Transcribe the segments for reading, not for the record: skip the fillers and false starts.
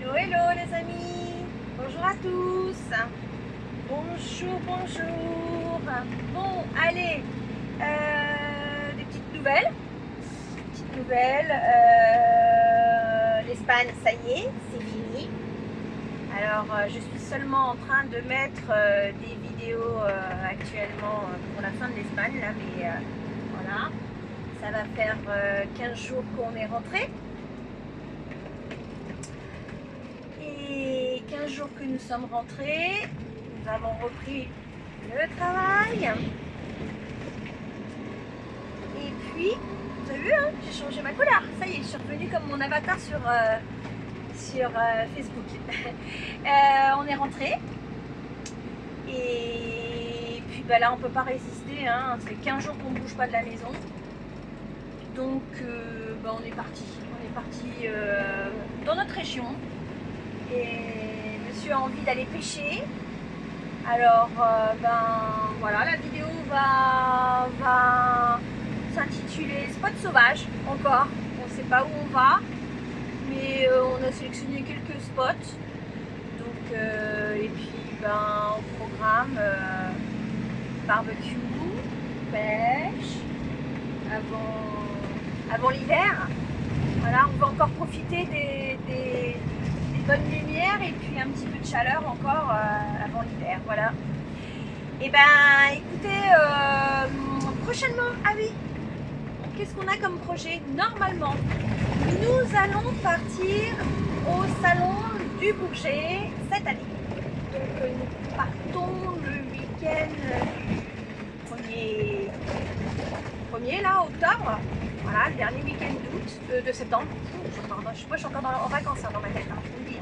Hello, hello les amis. Bonjour à tous. Bonjour, bonjour. Bon, allez, des petites nouvelles. L'Espagne, ça y est, c'est fini. Alors, je suis seulement en train de mettre des vidéos actuellement pour la fin de l'Espagne, là, mais voilà. Ça va faire 15 jours qu'on est rentré. Et 15 jours que nous sommes rentrés, nous avons repris le travail. Et puis, vous avez vu, hein, j'ai changé ma couleur. Ça y est, je suis revenue comme mon avatar sur Facebook. On est rentré. Et puis bah, là, on ne peut pas résister. Hein. Ça fait 15 jours qu'on ne bouge pas de la maison. Donc, bah, on est parti. On est parti dans notre région. Et monsieur a envie d'aller pêcher. Alors, ben voilà, la vidéo va s'intituler Spot sauvage. Encore, on ne sait pas où on va, mais on a sélectionné quelques spots. Donc, et puis, ben, au programme barbecue, pêche, avant l'hiver. Voilà, on va encore profiter des bonnes lumières et puis un petit peu de chaleur encore avant l'hiver. Voilà. Et ben écoutez, prochainement, ah oui, qu'est-ce qu'on a comme projet? Normalement, nous allons partir au salon du Bourget cette année. Donc nous partons le week-end du 1er là, octobre. Voilà, le dernier week-end d'août, de septembre. Moi, je suis encore en vacances hein, dans ma tête, hein, je peux le dire.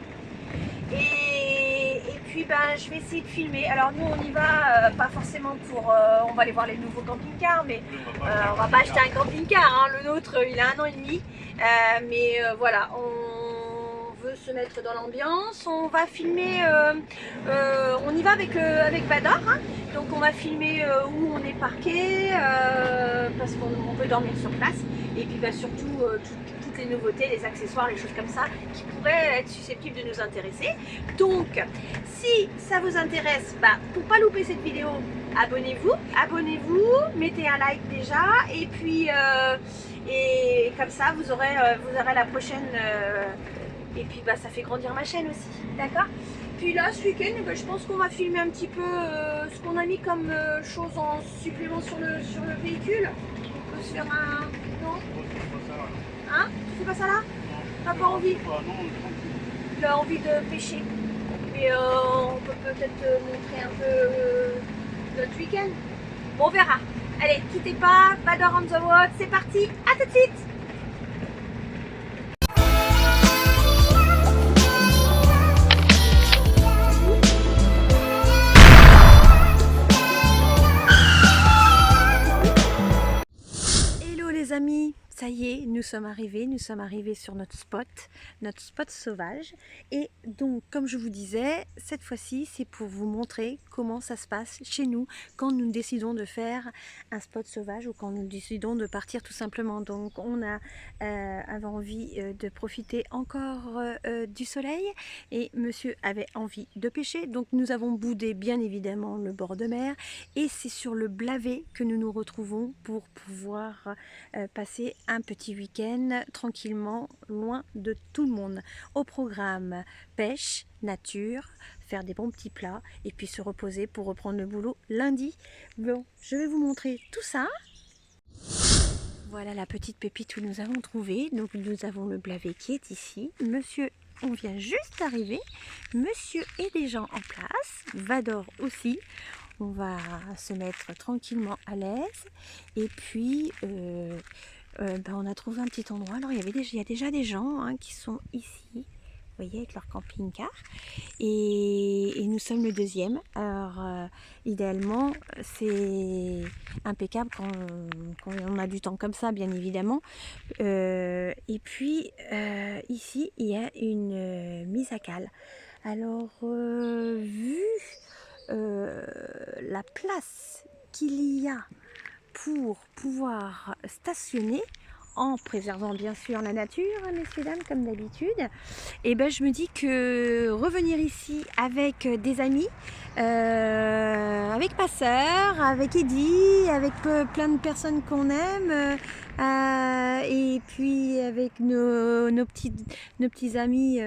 Et puis, ben, je vais essayer de filmer. Alors, nous, on y va, pas forcément pour... on va aller voir les nouveaux camping-cars, mais on va pas acheter un camping-car. Hein. Le nôtre, il a 1 an et demi. Mais voilà, on veut se mettre dans l'ambiance. On va filmer... on y va avec Vador. Hein. Donc, on va filmer où on est parqué, parce qu'on veut dormir sur place. Et puis bah, surtout toutes les nouveautés, les accessoires, les choses comme ça qui pourraient être susceptibles de nous intéresser. Donc si ça vous intéresse, bah, pour ne pas louper cette vidéo, abonnez-vous, mettez un like déjà et puis et comme ça vous aurez la prochaine et puis bah, ça fait grandir ma chaîne aussi, d'accord? Puis là ce week-end, bah, je pense qu'on va filmer un petit peu ce qu'on a mis comme chose en supplément sur le véhicule. On peut se faire un... Non? Hein? Tu fais pas ça là? T'as pas envie? Il a envie de pêcher. Mais on peut peut-être montrer un peu notre week-end. Bon, on verra. Allez, quittez pas, Vador on the Road, c'est parti, à tout de suite! Hello les amis, ça y est, nous sommes arrivés sur notre spot sauvage. Et donc, comme je vous disais, cette fois-ci, c'est pour vous montrer comment ça se passe chez nous quand nous décidons de faire un spot sauvage ou quand nous décidons de partir tout simplement. Donc, on avait envie de profiter encore du soleil et monsieur avait envie de pêcher. Donc, nous avons boudé bien évidemment le bord de mer et c'est sur le Blavet que nous nous retrouvons pour pouvoir passer un petit week-end tranquillement loin de tout le monde. Au programme pêche, nature, faire des bons petits plats et puis se reposer pour reprendre le boulot lundi. Bon, je vais vous montrer tout ça. Voilà la petite pépite où nous avons trouvé. Donc nous avons le Blavet qui est ici. Monsieur, on vient juste d'arriver. Monsieur est déjà en place. Vador aussi. On va se mettre tranquillement à l'aise. Et puis, ben, on a trouvé un petit endroit. Alors, il y a déjà des gens hein, qui sont ici. Vous voyez, avec leur camping-car. Et nous sommes le deuxième. Alors, idéalement, c'est impeccable quand on a du temps comme ça, bien évidemment. Et puis, ici, il y a une mise à cale. Alors, vu la place qu'il y a pour pouvoir stationner, en préservant bien sûr la nature, hein, messieurs, dames, comme d'habitude, et ben je me dis que revenir ici avec des amis, avec ma soeur, avec Eddie, avec plein de personnes qu'on aime, et puis avec nos petits amis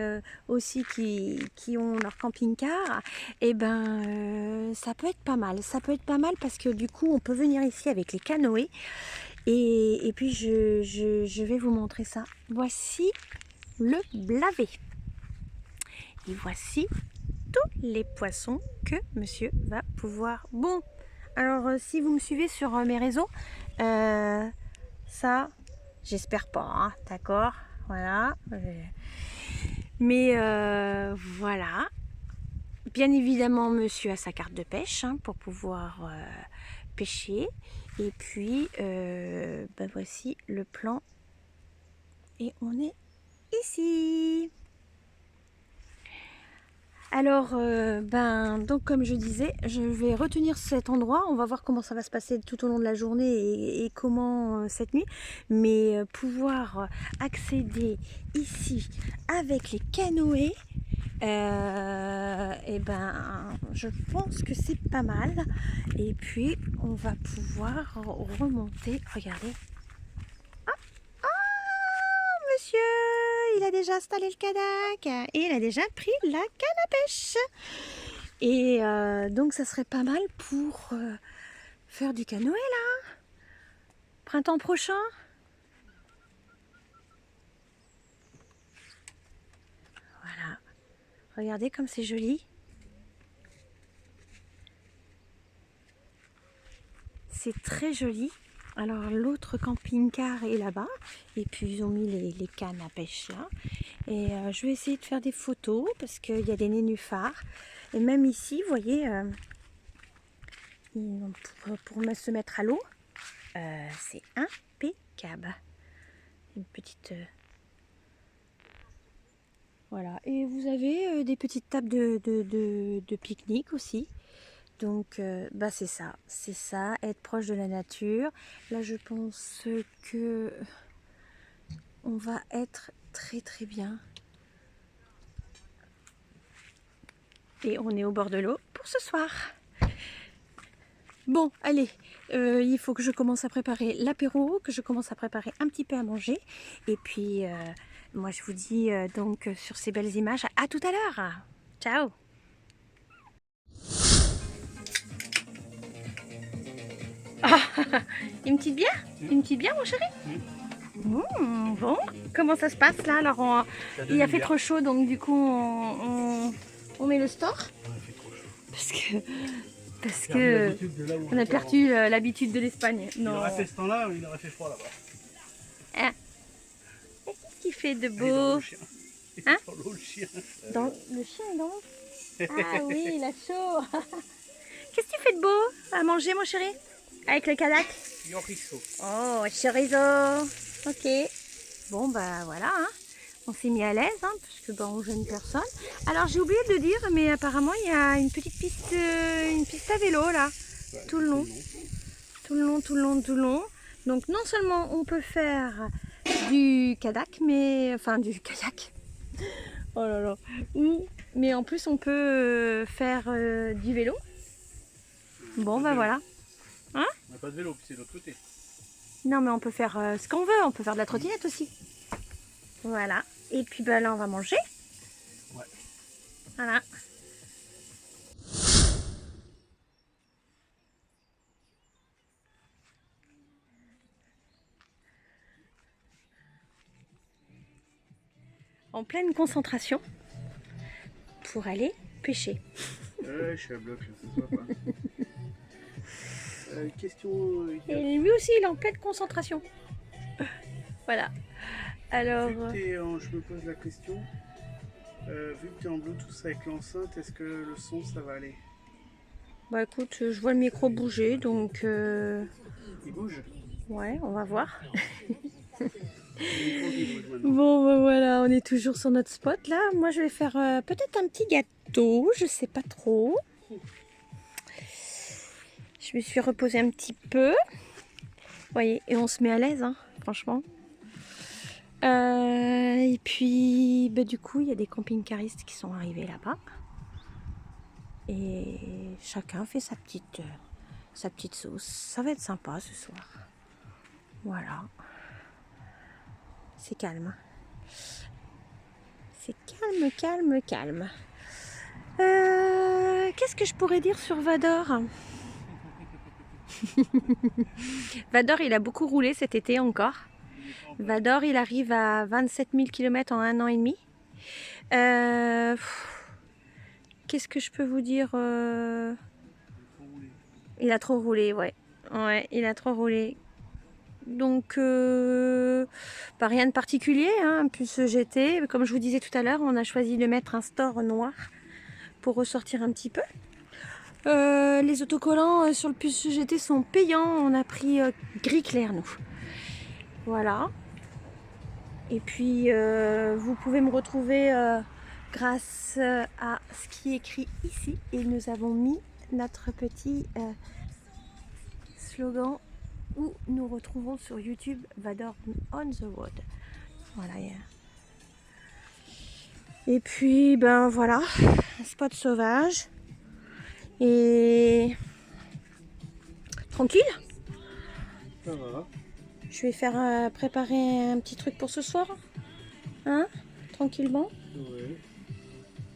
aussi qui ont leur camping-car, et ben ça peut être pas mal. Ça peut être pas mal parce que du coup on peut venir ici avec les canoës, et puis je vais vous montrer ça. Voici le blavet. Et voici tous les poissons que monsieur va pouvoir. Bon, alors si vous me suivez sur mes réseaux, ça, j'espère pas, hein, d'accord, voilà. Mais voilà. Bien évidemment, monsieur a sa carte de pêche, hein, pour pouvoir pêcher. Et puis, ben voici le plan. Et on est ici. Alors, donc comme je disais, je vais retenir cet endroit. On va voir comment ça va se passer tout au long de la journée et comment cette nuit. Mais pouvoir accéder ici avec les canoës, et ben, je pense que c'est pas mal. Et puis, on va pouvoir remonter. Regardez. Monsieur, il a déjà installé le kayak et il a déjà pris la canne à pêche. Et donc ça serait pas mal pour faire du canoë là, printemps prochain. Voilà, regardez comme c'est joli. C'est très joli. Alors l'autre camping-car est là-bas, et puis ils ont mis les cannes à pêche là. Et je vais essayer de faire des photos parce qu'il y a des nénuphars. Et même ici, vous voyez, pour se mettre à l'eau, c'est impeccable. Une petite... voilà. Et vous avez des petites tables de pique-nique aussi. Donc, bah c'est ça, être proche de la nature. Là, je pense que on va être très très bien. Et on est au bord de l'eau pour ce soir. Bon, allez, il faut que je commence à préparer l'apéro, que je commence à préparer un petit peu à manger. Et puis, moi, je vous dis donc sur ces belles images, à tout à l'heure. Ciao. Ah, une petite bière? Une petite bière, mon chéri? Bon, comment ça se passe là? Alors, il a fait trop chaud, donc du coup, on met le store. Il fait trop chaud. Parce que on a perdu l'habitude de l'Espagne. Il aurait fait ce temps-là, il aurait fait froid là-bas. Ah. Qu'est-ce qu'il fait de beau? Hein? Dans l'eau, le chien. Le chien est dans l'eau? Ah oui, il a chaud. Qu'est-ce que tu fais de beau à manger, mon chéri? Avec le kayak? Chorizo. Oh, chorizo. Ok. Bon, bah voilà, hein. On s'est mis à l'aise, hein, parce que on gêne personne. Alors j'ai oublié de le dire, mais apparemment il y a une petite piste à vélo là, ouais, tout le long. Tout le long. Donc non seulement on peut faire du kayak, mais enfin du kayak. Oh là là. Mais en plus on peut faire du vélo. Bon bah voilà. Hein? On n'a pas de vélo, puis c'est de l'autre côté. Non mais on peut faire ce qu'on veut, on peut faire de la trottinette aussi. Voilà. Et puis bah là on va manger. Ouais. Voilà. En pleine concentration pour aller pêcher. Ouais, je suis à bloc, là, ça se voit pas. Question... Et lui aussi il est en pleine concentration. Voilà. Alors... je me pose la question, vu que tu es en Bluetooth avec l'enceinte, est-ce que le son ça va aller? Bah écoute, je vois le micro bouger, donc... Il bouge? Ouais, on va voir. Bon, bah voilà, on est toujours sur notre spot là. Moi je vais faire peut-être un petit gâteau, je sais pas trop. Je me suis reposée un petit peu. Vous voyez, et on se met à l'aise, hein, franchement. Et puis, bah, du coup, il y a des camping-caristes qui sont arrivés là-bas. Et chacun fait sa petite sauce. Ça va être sympa ce soir. Voilà. C'est calme. C'est calme, calme, calme. Qu'est-ce que je pourrais dire sur Vador? Vador, il a beaucoup roulé cet été encore. Vador, il arrive à 27 000 km en 1 an et demi. Qu'est-ce que je peux vous dire? Il a trop roulé, ouais. Ouais, il a trop roulé. Donc, pas rien de particulier, hein, un puce GT. Comme je vous disais tout à l'heure, on a choisi de mettre un store noir pour ressortir un petit peu. Les autocollants sur le puce GT sont payants. On a pris gris clair, nous. Voilà. Et puis, vous pouvez me retrouver grâce à ce qui est écrit ici. Et nous avons mis notre petit slogan où nous retrouvons sur YouTube Vador on the road. Voilà. Et puis, ben voilà, un spot sauvage. Et tranquille. Ça va. Je vais faire préparer un petit truc pour ce soir. Hein? Tranquillement. Ouais.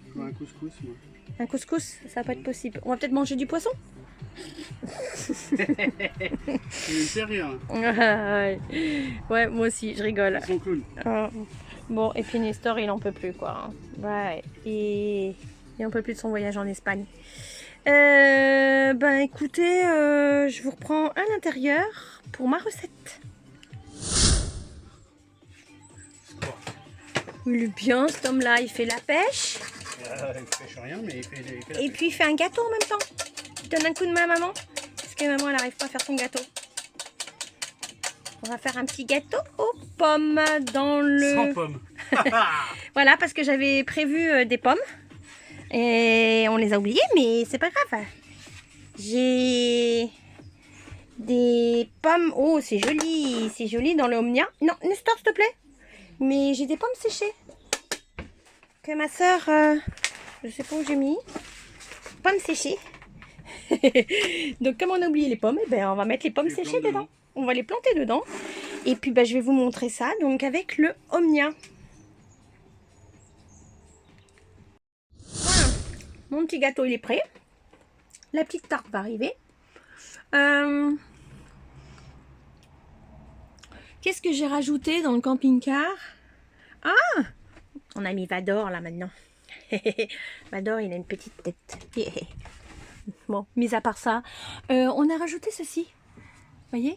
Je veux un couscous, moi. Un couscous, ça va pas être possible. On va peut-être manger du poisson. Je sais rien. Ouais, moi aussi, je rigole. Ils sont cool. Bon, et puis Nestor, il en peut plus, quoi. Ouais, il en peut plus de son voyage en Espagne. Ben écoutez, je vous reprends à l'intérieur pour ma recette. Il est bien, cet homme-là, il fait la pêche. Il pêche rien, mais il fait la Et puis il fait un gâteau en même temps. Il donne un coup de main à maman. Parce que maman, elle n'arrive pas à faire son gâteau. On va faire un petit gâteau aux pommes dans le... Sans pommes. Voilà, parce que j'avais prévu des pommes. Et on les a oubliées, mais c'est pas grave. J'ai des pommes... Oh, c'est joli dans le Omnia. Non, Nestor, s'il te plaît. Mais j'ai des pommes séchées. Que ma soeur... je sais pas où j'ai mis. Pommes séchées. Donc comme on a oublié les pommes, eh ben, on va mettre les pommes séchées dedans. On va les planter dedans. Et puis ben, je vais vous montrer ça donc avec le Omnia. Voilà. Mon petit gâteau il est prêt. La petite tarte va arriver. Qu'est-ce que j'ai rajouté dans le camping-car? Ah, on a mis Vador là maintenant. Vador il a une petite tête. Bon, mis à part ça, on a rajouté ceci. Voyez?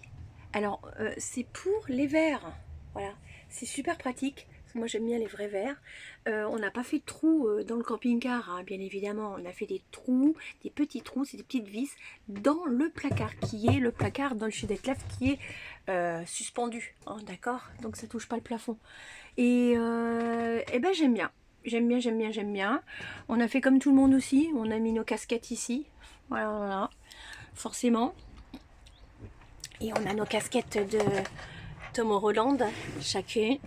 Alors, c'est pour les verres. Voilà, c'est super pratique. Parce que moi, j'aime bien les vrais verres. On n'a pas fait de trous dans le camping-car, hein, bien évidemment. On a fait des trous, des petits trous, c'est des petites vis dans le placard, qui est le placard dans le chute d'éclave qui est suspendu. Hein, d'accord? Donc, ça touche pas le plafond. Et ben, j'aime bien. J'aime bien, j'aime bien, j'aime bien. On a fait comme tout le monde aussi. On a mis nos casquettes ici. Voilà, voilà. Forcément. Et on a nos casquettes de Tom Holland, chacun.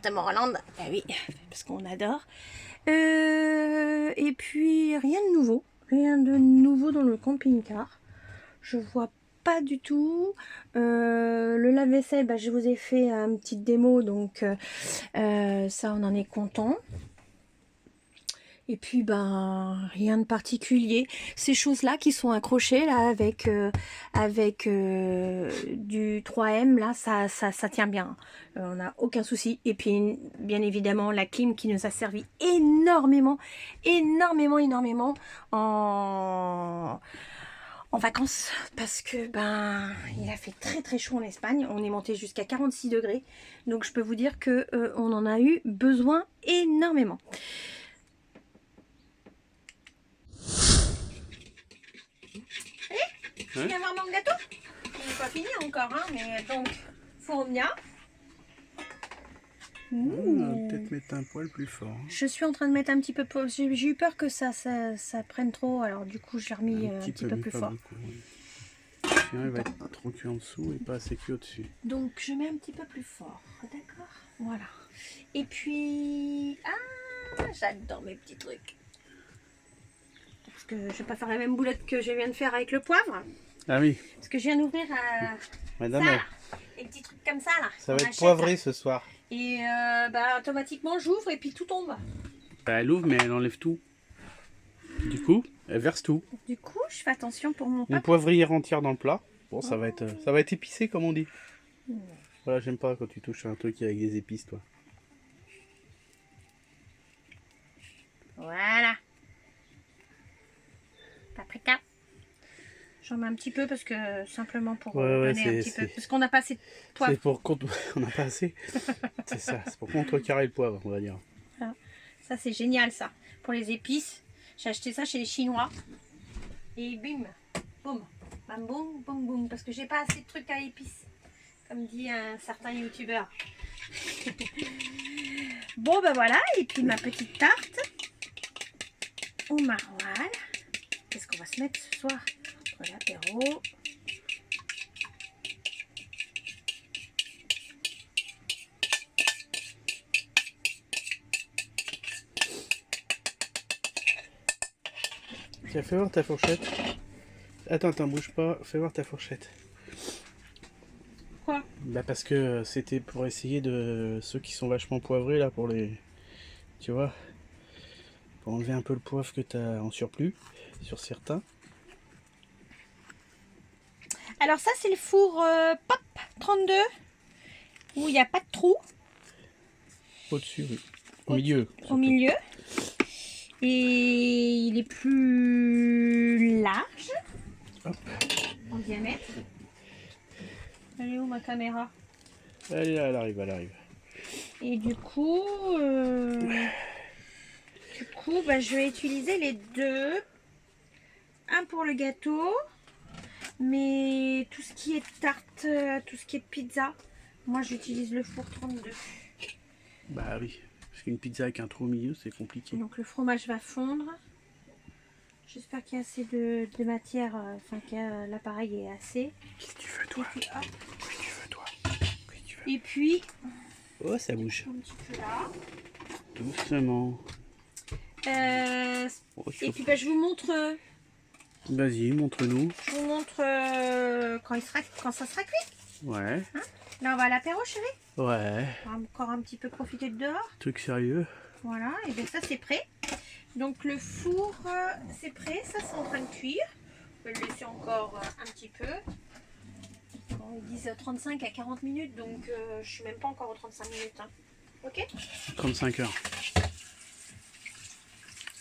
Tom Holland, ah oui, parce qu'on adore. Et puis rien de nouveau dans le camping-car. Je vois pas du tout. Le lave-vaisselle, bah, je vous ai fait une petite démo, donc ça on en est content. Et puis ben rien de particulier. Ces choses-là qui sont accrochées là avec du 3M là, ça tient bien. On n'a aucun souci. Et puis bien évidemment la clim qui nous a servi énormément en vacances parce que ben il a fait très chaud en Espagne. On est monté jusqu'à 46 degrés. Donc je peux vous dire que on en a eu besoin énormément. Tu viens voir mon gâteau? Il n'est pas fini encore, hein, mais donc, Omnia. On va peut-être mettre un poil plus fort. Je suis en train de mettre un petit peu... J'ai eu peur que ça prenne trop, alors du coup, je l'ai remis un petit peu plus fort. Beaucoup, oui. Sinon, il va être trop cuit en dessous et pas assez cuit au-dessus. Donc, je mets un petit peu plus fort, d'accord? Voilà. Et puis... Ah, j'adore mes petits trucs. Parce que je vais pas faire la même boulette que je viens de faire avec le poivre. Ah oui. Parce que je viens d'ouvrir Madame, ça, là. Les petits trucs comme ça, là. ça va On être achète, poivré là. ce soir. Et bah, automatiquement, j'ouvre et puis tout tombe. Bah, elle ouvre, mais elle enlève tout. Du coup, elle verse tout. Du coup, je fais attention pour mon Une papa. poivrière entière dans le plat. Bon, ça va être épicé, comme on dit. Voilà, j'aime pas quand tu touches un truc avec des épices, toi. Voilà. Paprika. J'en mets un petit peu parce que simplement pour donner un petit peu. Parce qu'on n'a pas assez de poivre. C'est pour qu'on n'a pas assez. C'est ça, c'est pour contrecarrer le poivre, on va dire. Voilà. Ça, c'est génial, ça. Pour les épices. J'ai acheté ça chez les Chinois. Et bim, boum, bam, boum, boum, boum. Parce que j'ai pas assez de trucs à épices. Comme dit un certain youtubeur. Bon, ben voilà. Et puis ma petite tarte au maroilles. Qu'est-ce qu'on va se mettre ce soir pour l'apéro? Tiens, fais voir ta fourchette. Attends, bouge pas. Fais voir ta fourchette. Quoi? Bah parce que c'était pour essayer de... Ceux qui sont vachement poivrés, là, pour les... Tu vois? Pour enlever un peu le poivre que tu as en surplus, sur certains. Alors ça, c'est le four Pop 32, où il n'y a pas de trou. Au-dessus, oui. Au milieu. Au milieu. Et il est plus large. Hop. En diamètre. Elle est où ma caméra? Elle est là, elle arrive. Et du coup, bah, je vais utiliser les deux. Un pour le gâteau. Mais tout ce qui est tarte, tout ce qui est pizza, moi j'utilise le four 32. Bah oui, parce qu'une pizza avec un trou au milieu, c'est compliqué. Donc le fromage va fondre. J'espère qu'il y a assez de matière, enfin que l'appareil est assez. Qu'est-ce que tu veux, toi? Et puis, hop. Qu'est-ce que tu veux, toi? Qu'est-ce que tu veux? Et puis, Oh, ça bouge. un petit peu là. Doucement. Oh, Et puis bah, je vous montre, vas-y, montre-nous. je vous montre quand ça sera cuit. Ouais. Hein, là on va à l'apéro, chérie. Ouais. On va encore un petit peu profiter de dehors. Truc sérieux. Voilà, et bien ça c'est prêt. Donc le four c'est prêt, ça c'est en train de cuire. Je vais le laisser encore un petit peu. Bon, ils disent 35 à 40 minutes, donc je suis même pas encore aux 35 minutes. Hein. Ok? 35 heures.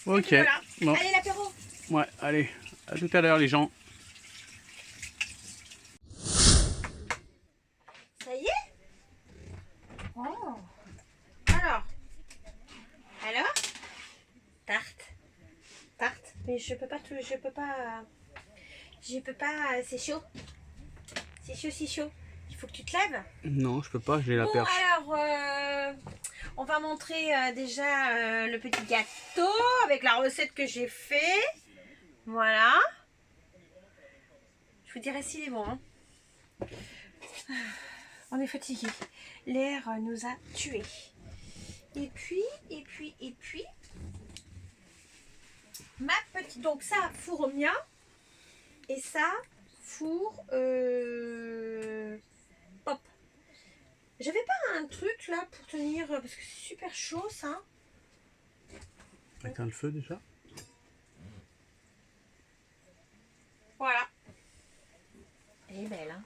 Ok. Voilà. Bon. Allez l'apéro. Ouais, allez. À tout à l'heure, les gens. Ça y est? Oh. Alors? Tarte. Mais je peux pas c'est chaud. C'est chaud. Il faut que tu te lèves. Non, je peux pas, j'ai la Bon, perche. alors, on va montrer déjà le petit gâteau avec la recette que j'ai fait. Voilà. Je vous dirai s'il est bon. Hein. On est fatigué. L'air nous a tués. Et puis, ma petite... Donc ça, four au mien. Et ça, four Pop. J'avais pas un truc là pour tenir, parce que c'est super chaud ça. Éteins le feu déjà. Voilà. Elle est belle, hein.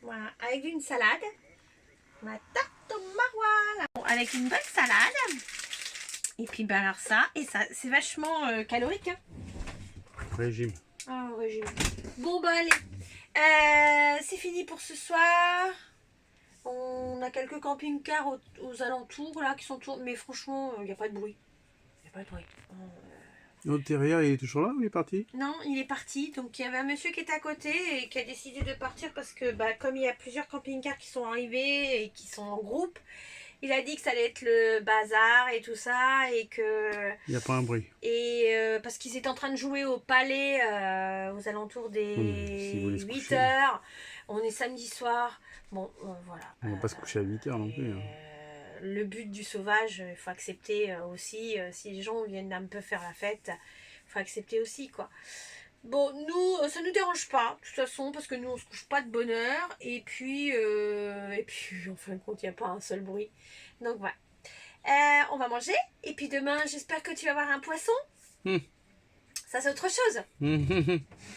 Voilà, avec une salade. Ma tarte au maroilles. Bon, avec une bonne salade. Et puis ben alors ça, et ça, c'est vachement calorique. Hein. Régime. Ah, régime. Bon bah allez. C'est fini pour ce soir. On a quelques camping-cars aux alentours là qui sont tournés, mais franchement, il n'y a pas de bruit. Il n'y a pas de bruit. L'autre derrière, il est toujours là ou il est parti? Non, il est parti. Donc il y avait un monsieur qui est à côté et qui a décidé de partir parce que bah, comme il y a plusieurs camping-cars qui sont arrivés et qui sont en groupe, Il a dit que ça allait être le bazar et tout ça, et que... Il n'y a pas un bruit. Et parce qu'ils étaient en train de jouer au palais aux alentours des Si vous voulez se 8 coucher. heures. On est samedi soir. Bon, voilà. On va pas se coucher à 8 heures non plus. Hein. Le but du sauvage, il faut accepter aussi. Si les gens viennent un peu faire la fête, il faut accepter aussi, quoi. Bon, nous, ça nous dérange pas, de toute façon, parce que nous, on se couche pas de bonne heure. Et puis, en fin de compte, il n'y a pas un seul bruit. Donc, voilà. On va manger. Et puis demain, j'espère que tu vas avoir un poisson. Ça, c'est autre chose.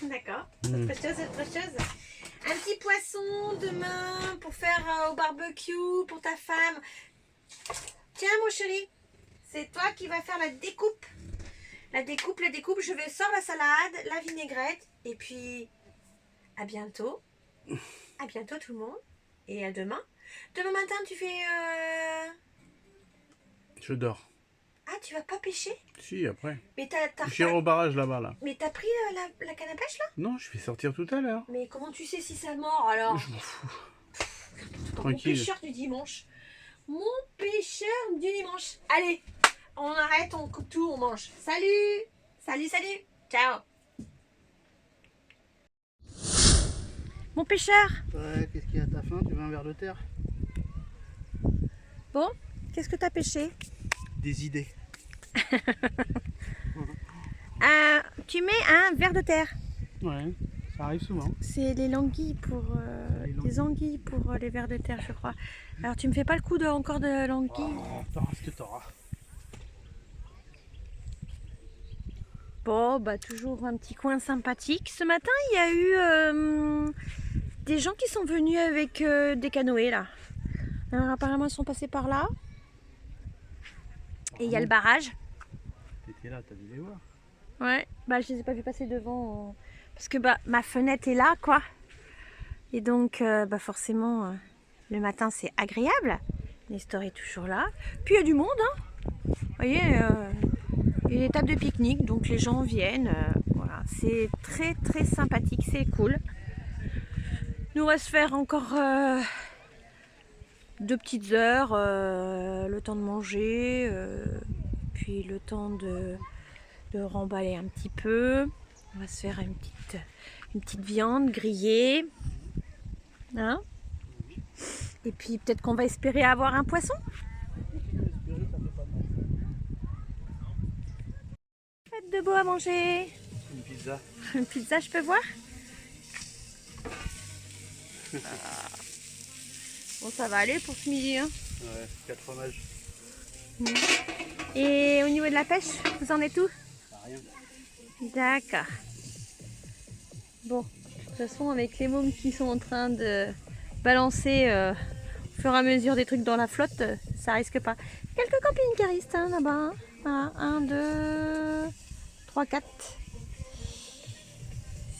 D'accord. Autre chose. Un petit poisson demain pour faire au barbecue pour ta femme. Tiens, mon chéri, c'est toi qui vas faire la découpe. La découpe. Je vais sortir la salade, la vinaigrette. Et puis, à bientôt. À bientôt, tout le monde. Et à demain. Demain matin, tu fais... Je dors. Ah, tu vas pas pêcher? Si, après. Mais t'as J'irai au barrage là-bas, là. Mais t'as pris la canne à pêche, là? Non, je vais sortir tout à l'heure. Mais comment tu sais si ça mord, alors? Je m'en fous. Tranquille. Mon pêcheur du dimanche. Mon pêcheur du dimanche. Allez, on arrête, on coupe tout, on mange. Salut. Ciao. Mon pêcheur. Ouais, qu'est-ce qu'il y a à ta faim? Tu veux un verre de terre? Bon, qu'est-ce que t'as pêché? Des idées. Tu mets un verre de terre. Ouais, ça arrive souvent. C'est les languilles pour les anguilles pour les vers de terre, je crois. Alors tu me fais pas le coup encore de l'anguille? Oh, t'auras ce que t'auras. Bon, bah toujours un petit coin sympathique. Ce matin, il y a eu des gens qui sont venus avec des canoës là. Alors apparemment, ils sont passés par là. Et il y a le barrage. T'étais là, t'as dû les voir. Ouais, bah je les ai pas vus passer devant parce que bah ma fenêtre est là, quoi. Et donc bah forcément le matin c'est agréable. Nestor est toujours là. Puis il y a du monde, hein. Vous voyez, il y a des tables de pique-nique, donc les gens viennent. Voilà, c'est très très sympathique, c'est cool. Nous on va se faire encore 2 petites heures, le temps de manger, puis le temps de remballer un petit peu. On va se faire une petite viande grillée. Hein? Et puis peut-être qu'on va espérer avoir un poisson. Faites de beau à manger. Une pizza. Une pizza, je peux voir? Bon, ça va aller pour ce midi, hein? Ouais, 4 fromages. Et au niveau de la pêche, vous en êtes où? Rien. D'accord. Bon, de toute façon, avec les mômes qui sont en train de balancer au fur et à mesure des trucs dans la flotte, ça risque pas. Quelques camping-caristes hein, là-bas. Voilà, 1, 2, 3, 4.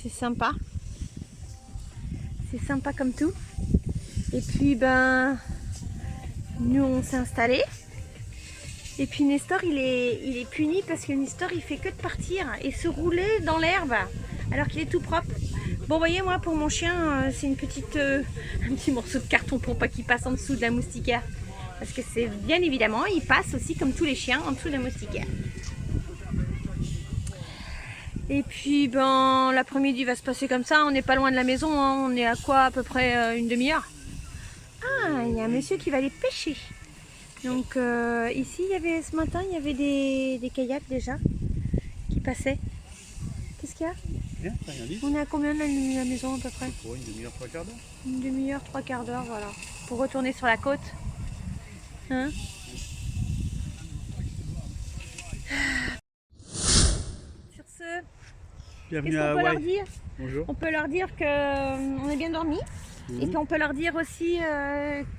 C'est sympa. C'est sympa comme tout. Et puis, ben, nous, on s'est installés. Et puis Nestor, il est puni parce que Nestor, il fait que de partir et se rouler dans l'herbe alors qu'il est tout propre. Bon, vous voyez, moi, pour mon chien, c'est un petit morceau de carton pour pas qu'il passe en dessous de la moustiquaire. Parce que c'est bien évidemment, il passe aussi comme tous les chiens en dessous de la moustiquaire. Et puis, ben, l'après-midi va se passer comme ça. On n'est pas loin de la maison, hein. On est à quoi, à peu près une demi-heure. Ah, il y a un monsieur qui va aller pêcher. Donc ici, ce matin, il y avait des kayaks déjà qui passaient. Qu'est-ce qu'il y a? Rien, t'as rien dit? On est à combien de la maison à peu près? Pour une demi-heure, 3 quarts d'heure. Une demi-heure, 3 quarts d'heure, voilà. Pour retourner sur la côte. Hein? Sur ce, Bienvenue qu'est-ce à qu'on peut leur Hawaï. dire? Bonjour. On peut leur dire qu'on est bien dormi. Et puis on peut leur dire aussi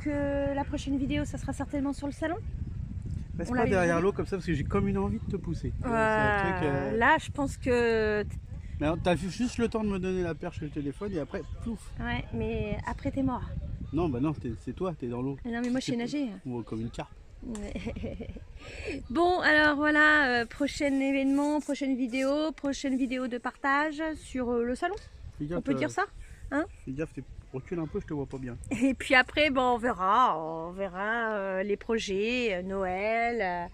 que la prochaine vidéo, ça sera certainement sur le salon. Reste pas derrière l'eau comme ça parce que j'ai comme une envie de te pousser. Là, je pense que... Mais t'as juste le temps de me donner la perche et le téléphone et après, plouf. Ouais, mais après t'es mort. Non, bah non, c'est toi, t'es dans l'eau. Non, mais moi je sais nager. Ou comme une carpe. Bon, alors voilà, prochain événement, prochaine vidéo de partage sur le salon. On peut dire ça, hein? Fais gaffe, Recule un peu, je te vois pas bien. Et puis après, bon, on verra les projets, Noël,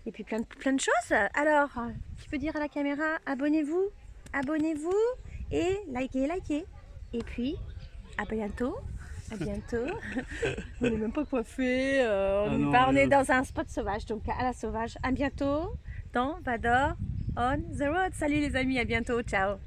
et puis plein de choses. Alors, tu peux dire à la caméra, abonnez-vous, abonnez-vous, et likez. Et puis, à bientôt. À bientôt. On n'est même pas coiffé. On est dans un spot sauvage, donc à la sauvage. À bientôt dans Vador on the road. Salut les amis, à bientôt. Ciao.